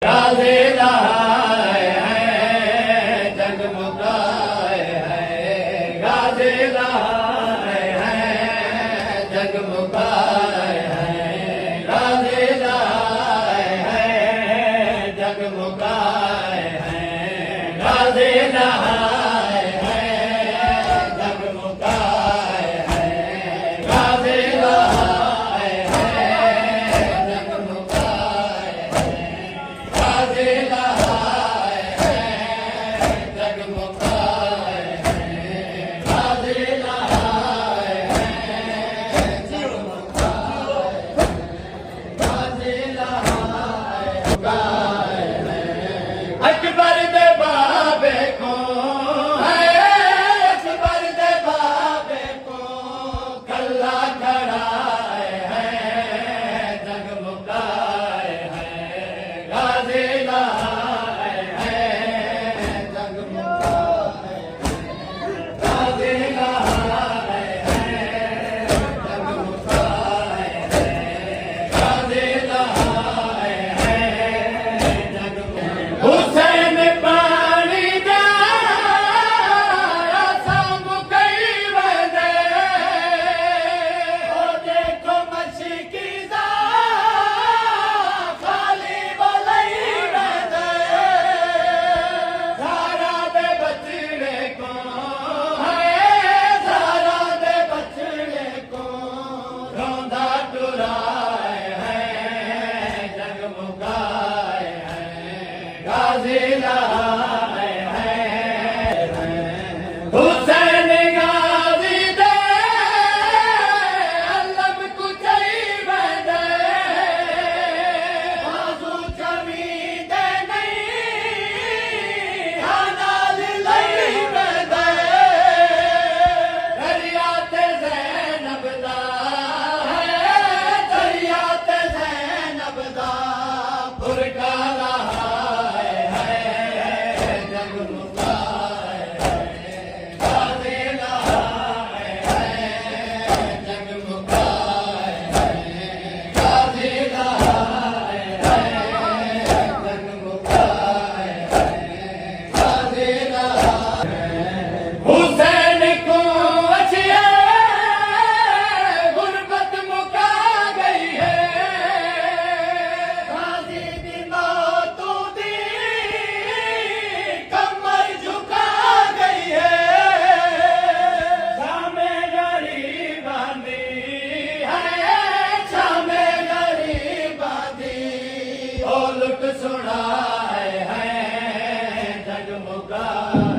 गाज़ी लहाए हैं जगमगाए हैं, गाज़ी लहाए हैं जगमगाए हैं, गाज़ी लहाए हैं जगमगाए हैं, गाज़ी लहाए हैं जगमगाए हैं, गाज़ी लहाए हैं जगमगाए हैं, गाज़ी लहाए हैं जगमगाए हैं, गाज़ी लहाए हैं जगमगाए हैं, गाज़ी लहाए हैं। अकबर दे बाबे को है, अकबर दे बाबे को कल्ला खड़ाए हैं जगमगाए हैं, गाज़ी लहाए हैं जगमगाए हैं, गाज़ी लहाए हैं जगमगाए हैं, गाज़ी लहाए हैं जगमगाए। हुसैन पानी दा साम कई वदे, ओ देखो मशकी दा खाली बलई वदे, ज़हरा दे बचड़े को है, ज़हरा दे बचड़े को रोंदा टुराए हैं जगमगाए हैं, गाज़ी लहाए हैं। हुसैन गाज़ी दे अलम कुचई वदे, बाज़ू चमी दे नहीं हानाल लई वदे, दरिया ते ज़ैनब दा है, दरिया ते ज़ैनब दा बुरका लहाए हैं जगमगाए हैं, गाज़ी लहाए हैं जगमगाए हैं, गाज़ी लहाए हैं जगमगाए हैं, गाज़ी लहाए हैं। हुसैन को अचिया गुरबत मुका गई है, गाज़ी दी मौतों दी कमर झुका गई है, शामे गरीबां दी है, शामे गरीबां दी ओ लुट सुनाए हैं जगमगाए